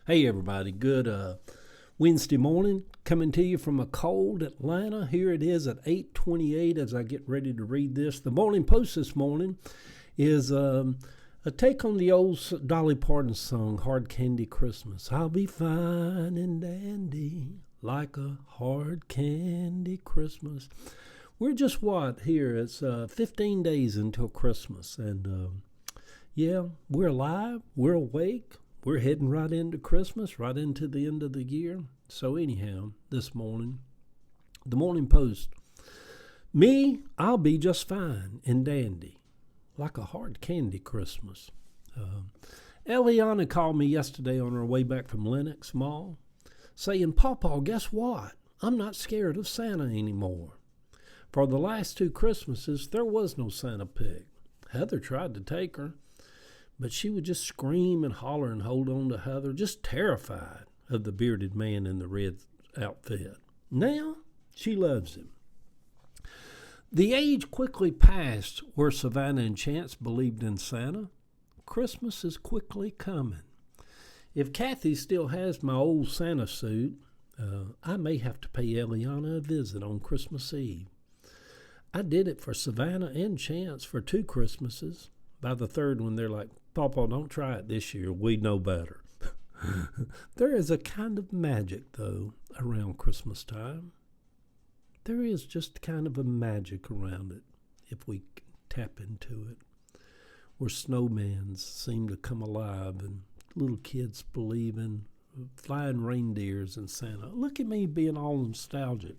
Hey everybody, good Wednesday morning coming to you from a cold Atlanta. Here it is at 8:28 as I get ready to read this. The Morning Post this morning is a take on the old Dolly Parton song, Hard Candy Christmas. I'll be fine and dandy like a hard candy Christmas. We're just here? It's 15 days until Christmas, and we're alive, we're awake. We're heading right into Christmas, right into the end of the year. So anyhow, this morning, the Morning Post. Me, I'll be just fine and dandy, like a hard candy Christmas. Eliana called me yesterday on her way back from Lenox Mall, saying, Pawpaw, guess what? I'm not scared of Santa anymore. For the last 2 Christmases, there was no Santa pig. Heather tried to take her, but she would just scream and holler and hold on to Heather, just terrified of the bearded man in the red outfit. Now, she loves him. The age quickly passed where Savannah and Chance believed in Santa. Christmas is quickly coming. If Kathy still has my old Santa suit, I may have to pay Eliana a visit on Christmas Eve. I did it for Savannah and Chance for 2 Christmases. By the third one, they're like, Pawpaw, don't try it this year. We know better. There is a kind of magic, though, around Christmas time. There is just kind of a magic around it, if we tap into it, where snowmans seem to come alive and little kids believe in flying reindeers and Santa. Look at me being all nostalgic.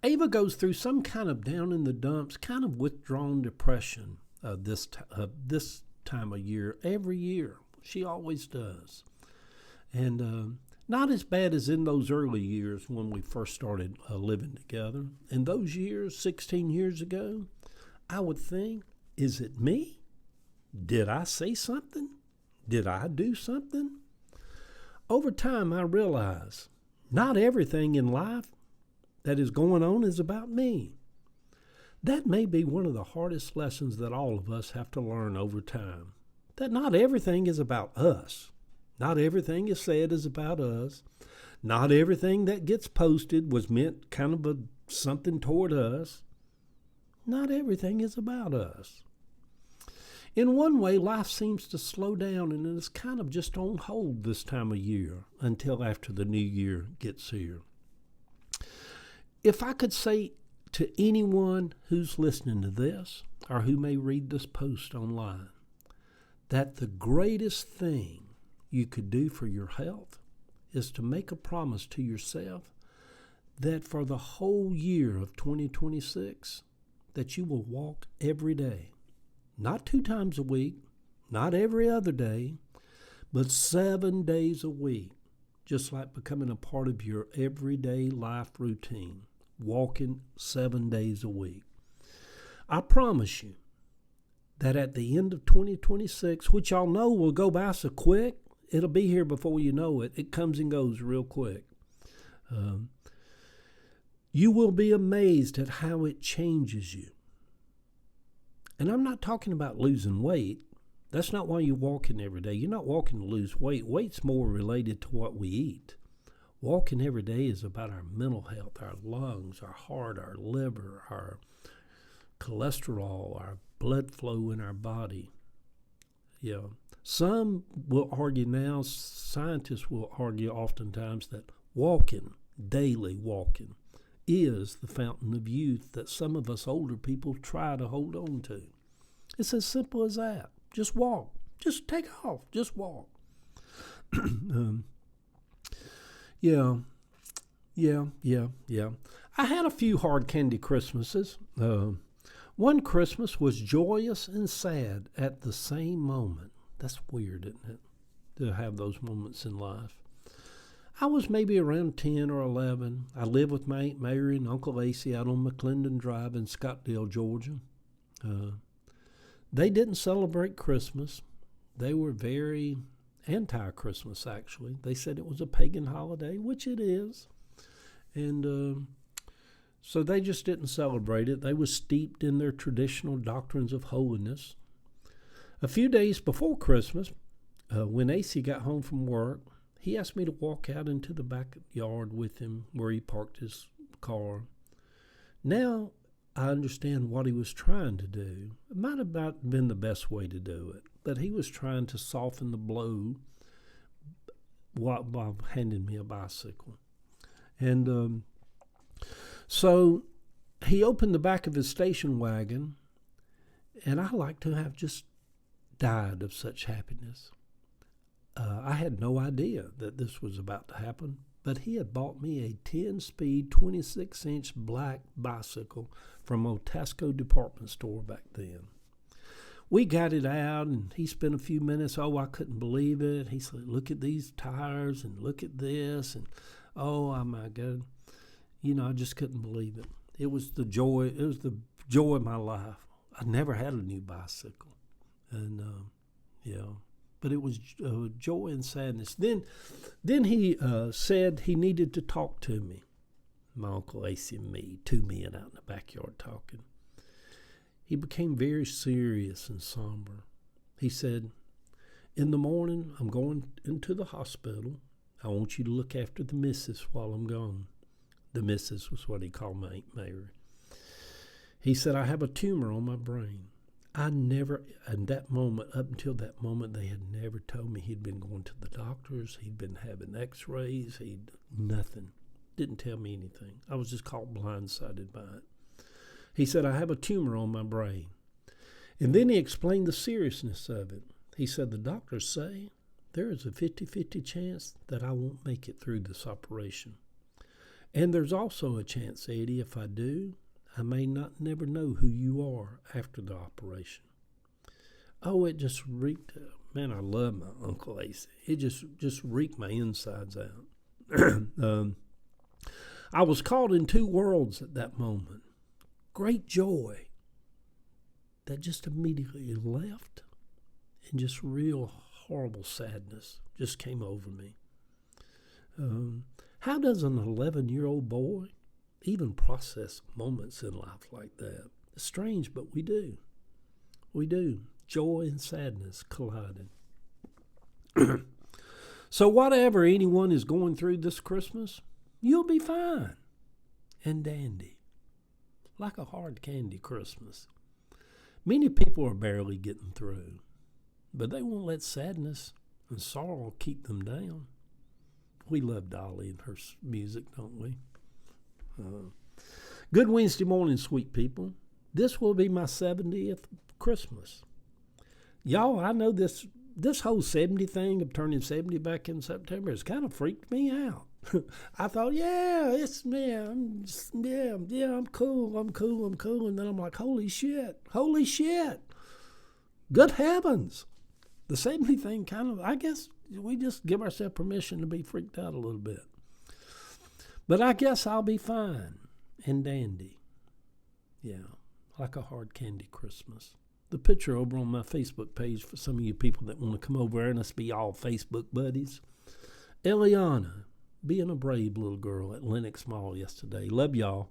Ava goes through some kind of down in the dumps, kind of withdrawn depression this time of year, every year. She always does. And not as bad as in those early years when we first started living together. In those years, 16 years ago, I would think, is it me? Did I say something? Did I do something? Over time, I realize not everything in life that is going on is about me. That may be one of the hardest lessons that all of us have to learn over time. That not everything is about us. Not everything is said is about us. Not everything that gets posted was meant kind of something toward us. Not everything is about us. In one way, life seems to slow down and it is kind of just on hold this time of year until after the new year gets here. If I could say to anyone who's listening to this or who may read this post online, that the greatest thing you could do for your health is to make a promise to yourself that for the whole year of 2026, that you will walk every day. Not 2 times a week, not every other day, but 7 days a week, just like becoming a part of your everyday life routine. Walking 7 days a week. I promise you that at the end of 2026, which y'all know will go by so quick, it'll be here before you know it. It comes and goes real quick. You will be amazed at how it changes you. And I'm not talking about losing weight. That's not why you're walking every day. You're not walking to lose weight. Weight's more related to what we eat. Walking every day is about our mental health, our lungs, our heart, our liver, our cholesterol, our blood flow in our body. Some will argue now, scientists will argue oftentimes that daily walking, is the fountain of youth that some of us older people try to hold on to. It's as simple as that. Just walk. Just take off. Just walk. Yeah. I had a few hard candy Christmases. One Christmas was joyous and sad at the same moment. That's weird, isn't it? To have those moments in life. I was maybe around 10 or 11. I lived with my Aunt Mary and Uncle Acy out on McClendon Drive in Scottsdale, Georgia. They didn't celebrate Christmas. They were very anti-Christmas, actually. They said it was a pagan holiday, which it is. And so they just didn't celebrate it. They were steeped in their traditional doctrines of holiness. A few days before Christmas, when AC got home from work, he asked me to walk out into the backyard with him where he parked his car. Now I understand what he was trying to do. It might have not been the best way to do it, but he was trying to soften the blow while handing me a bicycle. And so he opened the back of his station wagon, and I like to have just died of such happiness. I had no idea that this was about to happen, but he had bought me a 10-speed, 26-inch black bicycle from Otasco department store back then. We got it out, and he spent a few minutes. Oh, I couldn't believe it. He said, look at these tires, and look at this, and oh my God. I just couldn't believe it. It was the joy of my life. I never had a new bicycle. And, but it was joy and sadness. Then he said he needed to talk to me. My Uncle AC and me, two men out in the backyard talking. He became very serious and somber. He said, in the morning, I'm going into the hospital. I want you to look after the missus while I'm gone. The missus was what he called my Aunt Mary. He said, I have a tumor on my brain. I never, in that moment, up until that moment, they had never told me he'd been going to the doctors, he'd been having x-rays, nothing. Didn't tell me anything. I was just caught blindsided by it. He said, I have a tumor on my brain. And then he explained the seriousness of it. He said, the doctors say there is a 50-50 chance that I won't make it through this operation. And there's also a chance, Eddie, if I do, I may never know who you are after the operation. Oh, it just reeked. Man, I love my Uncle AC. It just reeked my insides out. I was caught in two worlds at that moment. Great joy that just immediately left, and just real horrible sadness just came over me. How does an 11-year-old boy even process moments in life like that? It's strange, but we do. We do. Joy and sadness colliding. So whatever anyone is going through this Christmas, you'll be fine and dandy. Like a hard candy Christmas. Many people are barely getting through, but they won't let sadness and sorrow keep them down. We love Dolly and her music, don't we? Good Wednesday morning, sweet people. This will be my 70th Christmas. Y'all, I know this whole 70 thing of turning 70 back in September has kind of freaked me out. I thought, it's me. I'm cool. And then I'm like, holy shit. Good heavens. The 70 thing kind of, I guess we just give ourselves permission to be freaked out a little bit. But I guess I'll be fine and dandy. Yeah, like a hard candy Christmas. The picture over on my Facebook page for some of you people that want to come over and us be all Facebook buddies. Eliana, being a brave little girl at Lenox Mall yesterday. Love y'all.